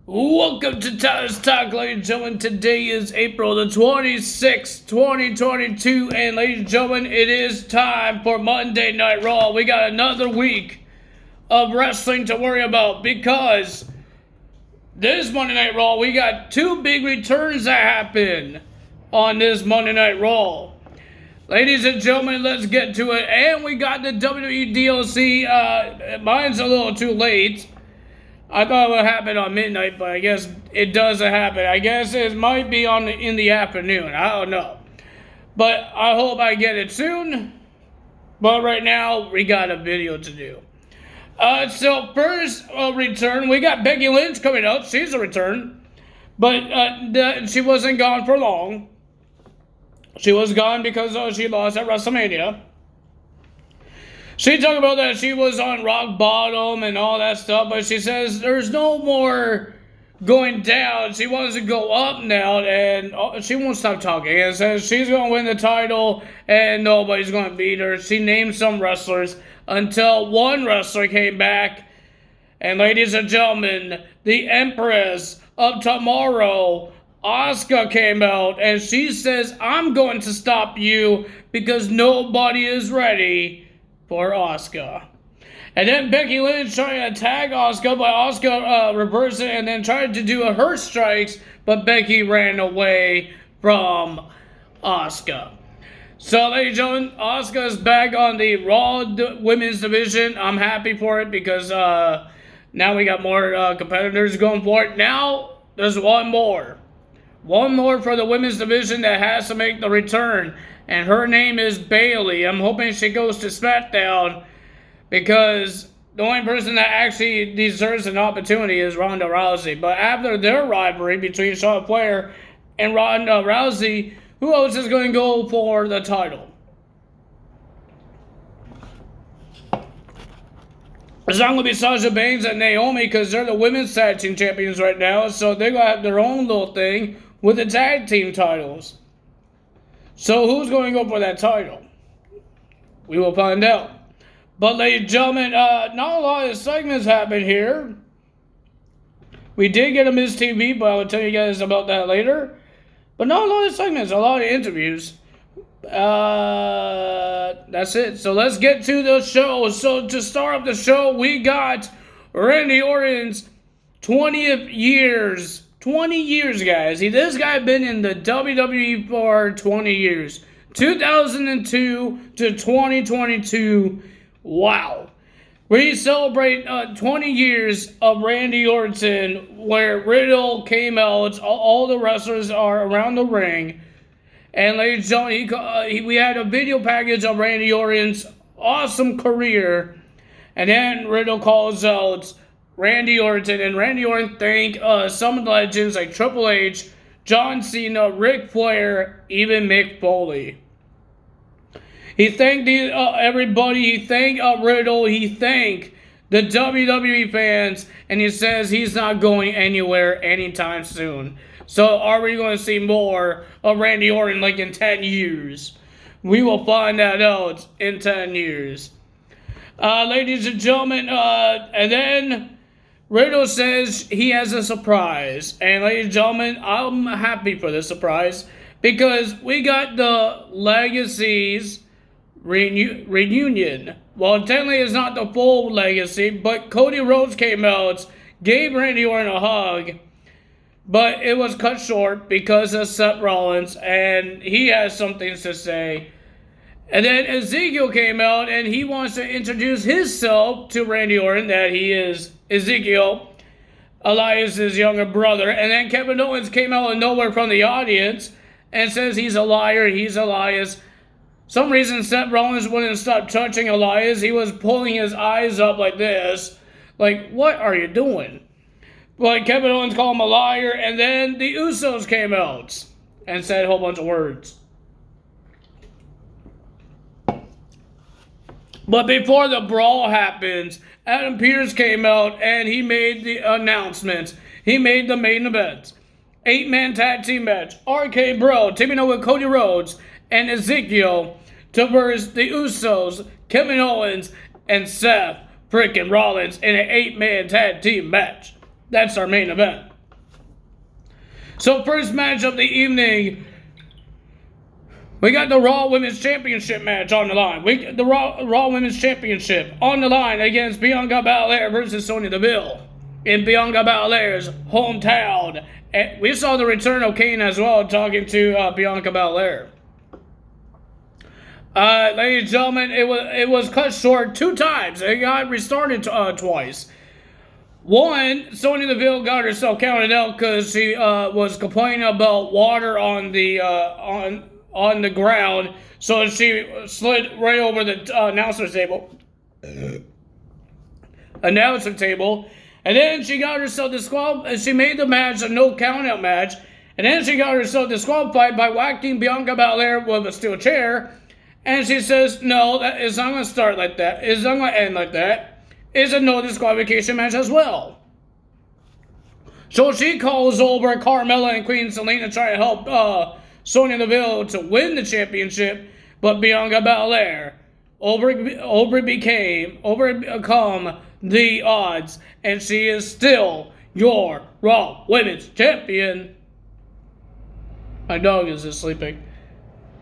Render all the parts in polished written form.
Welcome to Tyler's Talk, ladies and gentlemen. Today is April the 26th, 2022, and ladies and gentlemen, it is time for Monday Night Raw. We got another week of wrestling to worry about because this Monday Night Raw, we got two big returns that happen on this Monday Night Raw. Ladies and gentlemen, let's get to it. And we got the WWE DLC. Mine's a little too late. I thought it would happen on midnight, but I guess it doesn't happen. I guess it might be in the afternoon. I don't know. But I hope I get it soon. But right now, we got a video to do. So first return, we got Becky Lynch coming up. She's a return. But she wasn't gone for long. She was gone because she lost at WrestleMania. She talked about that she was on rock bottom and all that stuff, but she says there's no more going down. She wants to go up now, and she won't stop talking. And says she's going to win the title, and nobody's going to beat her. She named some wrestlers until one wrestler came back. And ladies and gentlemen, the Empress of Tomorrow, Asuka, came out, and she says, I'm going to stop you because nobody is ready for Asuka. And then Becky Lynch tried to tag Asuka, but Asuka reversed it and then tried to do her strikes, but Becky ran away from Asuka. So, ladies and gentlemen, Asuka's back on the Raw Women's Division. I'm happy for it because now we got more competitors going for it. Now, there's one more. One more for the Women's Division that has to make the return. And her name is Bayley. I'm hoping she goes to SmackDown because the only person that actually deserves an opportunity is Ronda Rousey. But after their rivalry between Charlotte Flair and Ronda Rousey, who else is going to go for the title? It's not going to be Sasha Banks and Naomi because they're the women's tag team champions right now. So they're going to have their own little thing with the tag team titles. So who's going to go for that title? We will find out. But ladies and gentlemen, not a lot of segments happen here. We did get a Miss TV, but I will tell you guys about that later. But not a lot of segments, a lot of interviews. That's it. So let's get to the show. So to start up the show, we got Randy Orton's 20th years. 20 years, guys. This guy been in the WWE for 20 years. 2002 to 2022. Wow. We celebrate 20 years of Randy Orton where Riddle came out. All the wrestlers are around the ring. And ladies and gentlemen, we had a video package of Randy Orton's awesome career. And then Riddle calls out Randy Orton, and Randy Orton thanked some legends like Triple H, John Cena, Ric Flair, even Mick Foley. He thanked everybody. He thanked Riddle. He thanked the WWE fans, and he says he's not going anywhere anytime soon. So are we going to see more of Randy Orton like in 10 years? We will find that out in 10 years. Ladies and gentlemen, and then Riddle says he has a surprise. And ladies and gentlemen, I'm happy for this surprise because we got the Legacies reunion. Well, technically it's not the full Legacy, but Cody Rhodes came out, gave Randy Orton a hug, but it was cut short because of Seth Rollins, and he has something to say. And then Ezekiel came out, and he wants to introduce himself to Randy Orton, that he is Ezekiel, Elias's younger brother. And then Kevin Owens came out of nowhere from the audience and says he's a liar, he's Elias. Some reason Seth Rollins wouldn't stop touching Elias. He was pulling his eyes up like this. Like, what are you doing? But Kevin Owens called him a liar, and then the Usos came out and said a whole bunch of words. But before the brawl happens, Adam Pearce came out and he made the announcements. He made the main event. 8-man tag team match. RK Bro teaming up with Cody Rhodes and Ezekiel to verse the Usos, Kevin Owens, and Seth freaking Rollins in an 8-man tag team match. That's our main event. So first match of the evening, we got the Raw Women's Championship match on the line. The Raw Women's Championship on the line against Bianca Belair versus Sonya Deville in Bianca Belair's hometown. And we saw the return of Kane as well, talking to Bianca Belair. Ladies and gentlemen, it was cut short 2 times. It got restarted twice. One, Sonya Deville got herself counted out because she was complaining about water on the on the ground, so she slid right over the announcer table, and then she got herself disqualified. She made the match a no countout match, and then she got herself disqualified by whacking Bianca Belair with a steel chair. And she says, "No, it's not going to start like that. It's not going to end like that. It's a no disqualification match as well." So she calls over Carmella and Queen Selena, trying to help Sonya Deville to win the championship, but Bianca Belair overcome the odds, and she is still your Raw Women's Champion. My dog is just sleeping.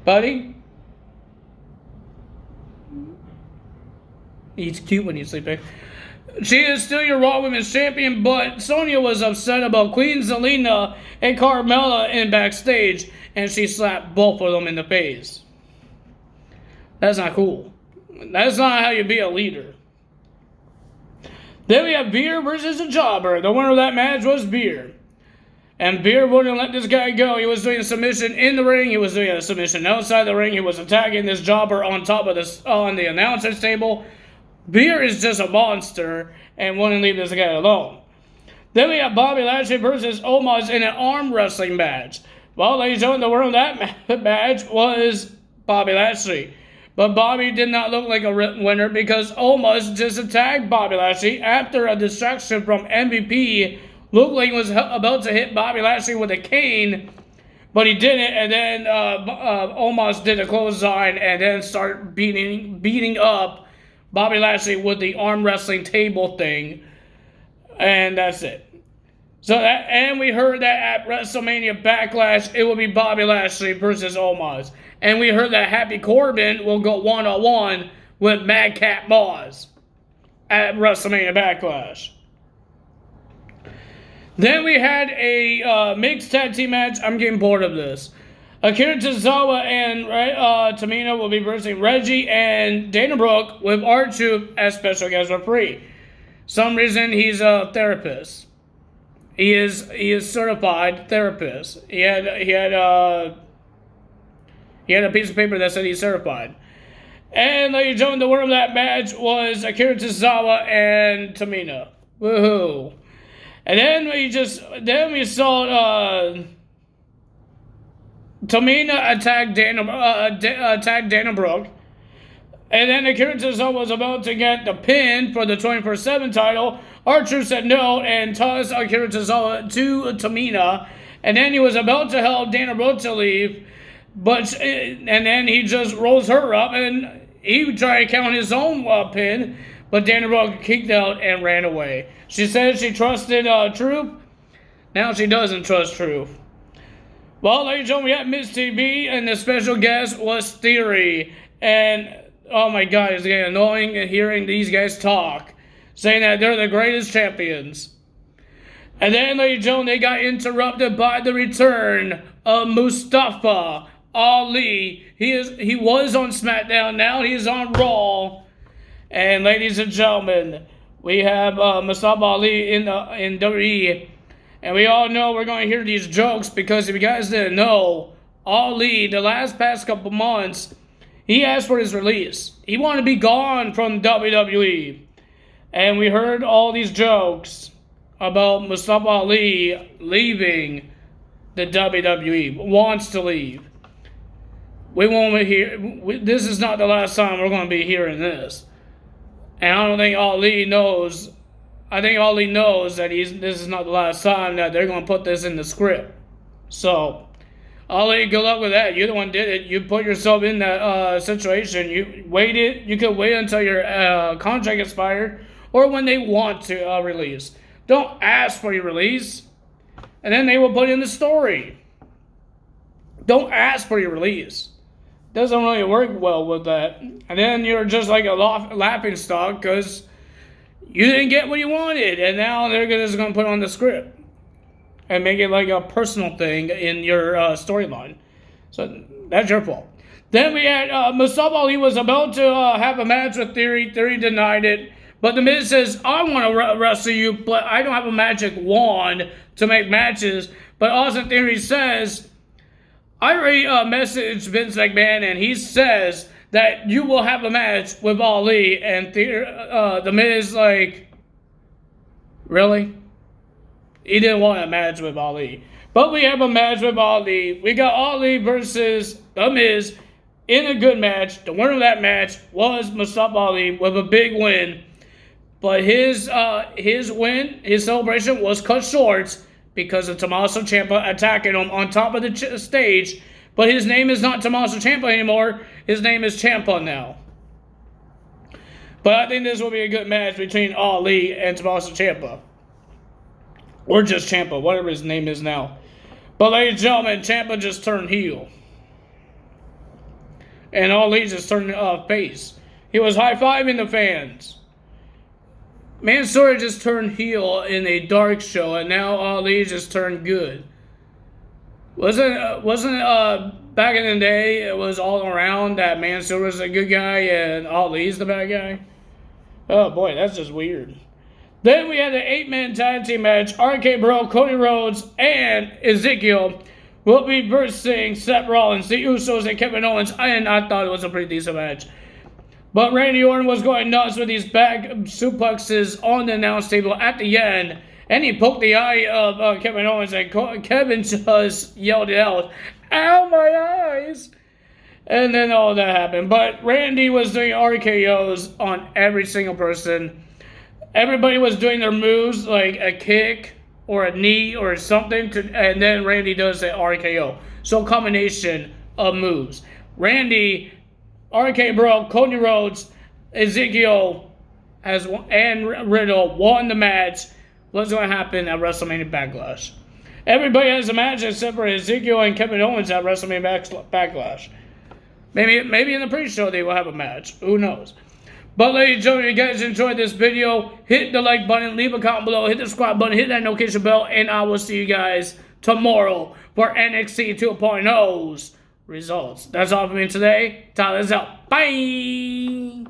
Buddy? He's cute when he's sleeping. She is still your Raw Women's Champion, but Sonya was upset about Queen Zelina and Carmella in backstage, and she slapped both of them in the face. That's not cool. That's not how you be a leader. Then we have Beer versus a Jobber. The winner of that match was Beer. And Beer wouldn't let this guy go. He was doing a submission in the ring. He was doing a submission outside the ring. He was attacking this Jobber on top of on the announcer's table. Beer is just a monster and wouldn't leave this guy alone. Then we have Bobby Lashley versus Omos in an arm wrestling match. Well, ladies and gentlemen, the winner of that match was Bobby Lashley. But Bobby did not look like a winner because Omos just attacked Bobby Lashley after a distraction from MVP. Looked like he was about to hit Bobby Lashley with a cane, but he didn't. And then Omos did a clothesline and then started beating up Bobby Lashley with the arm wrestling table thing, and that's it. So and we heard that at WrestleMania Backlash, it will be Bobby Lashley versus Omos, and we heard that Happy Corbin will go 1-on-1 with Madcap Moss at WrestleMania Backlash. Then we had a mixed tag team match. I'm getting bored of this. Akira Tozawa and Tamina will be versing Reggie and Dana Brooke with R-Truth as special guest referee. Some reason he's a therapist. He is certified therapist. He had a piece of paper that said he's certified. And ladies and gentlemen, the winner of that match was Akira Tozawa and Tamina. Woohoo! And then we saw Tamina attacked Dana Brooke, and then Akira Tozawa was about to get the pin for the 24/7 title. R-Truth said no and tossed Akira Tozawa to Tamina, and then he was about to help Dana Brooke to leave, and then he just rolls her up, and he tried to count his own pin, but Dana Brooke kicked out and ran away. She said she trusted Truth. Now she doesn't trust Truth. Well, ladies and gentlemen, we had Miss TV, and the special guest was Theory. And, oh my God, it's getting annoying hearing these guys talk, saying that they're the greatest champions. And then, ladies and gentlemen, they got interrupted by the return of Mustafa Ali. He was on SmackDown, now he's on Raw. And, ladies and gentlemen, we have Mustafa Ali in WWE. And we all know we're going to hear these jokes because if you guys didn't know, Ali, the past couple months, he asked for his release. He wanted to be gone from WWE. And we heard all these jokes about Mustafa Ali leaving the WWE, wants to leave. We won't be here. This is not the last time we're going to be hearing this. And I don't think Ali knows. I think Ali knows that this is not the last time that they're going to put this in the script. So, Ali, good luck with that. You're the one did it. You put yourself in that situation. You waited. You could wait until your contract expired or when they want to release. Don't ask for your release. and then they will put in the story. Don't ask for your release. Doesn't really work well with that. And then you're just like a laughing stock because you didn't get what you wanted, and now they're just going to put on the script and make it like a personal thing in your storyline. So that's your fault. Then we had Mustafa Ali was about to have a match with Theory. Theory denied it. But The Miz says, I want to wrestle you, but I don't have a magic wand to make matches. But Austin Theory says, I already messaged Vince McMahon, and he says that you will have a match with Ali. And The Miz like, really? He didn't want a match with Ali. But we have a match with Ali. We got Ali versus The Miz in a good match. The winner of that match was Mustafa Ali with a big win. But his win, his celebration was cut short because of Tommaso Ciampa attacking him on top of the stage. But his name is not Tommaso Ciampa anymore. His name is Ciampa now. But I think this will be a good match between Ali and Tommaso Ciampa. Or just Ciampa, whatever his name is now. But ladies and gentlemen, Ciampa just turned heel. And Ali just turned face. He was high-fiving the fans. Mansoor just turned heel in a dark show, and now Ali just turned good. Wasn't it back in the day, it was all around that Mansoor was a good guy and Ali's the bad guy? Oh boy, that's just weird. Then we had the 8-man tag team match. RK Bro, Cody Rhodes, and Ezekiel will be versing Seth Rollins, the Usos, and Kevin Owens, and I thought it was a pretty decent match. But Randy Orton was going nuts with these back suplexes on the announce table at the end. And he poked the eye of Kevin Owens, and Kevin just yelled it out, "Ow, my eyes!" And then all that happened. But Randy was doing RKOs on every single person. Everybody was doing their moves, like a kick or a knee or something, and then Randy does the RKO. So a combination of moves. Randy, RK Bro, Cody Rhodes, Ezekiel and Riddle won the match. What's going to happen at WrestleMania Backlash? Everybody has a match except for Ezekiel and Kevin Owens at WrestleMania Backlash. Maybe in the pre-show they will have a match. Who knows? But ladies and gentlemen, if you guys enjoyed this video, hit the like button, leave a comment below, hit the subscribe button, hit that notification bell, and I will see you guys tomorrow for NXT 2.0's results. That's all for me today. Tyler's out. Bye!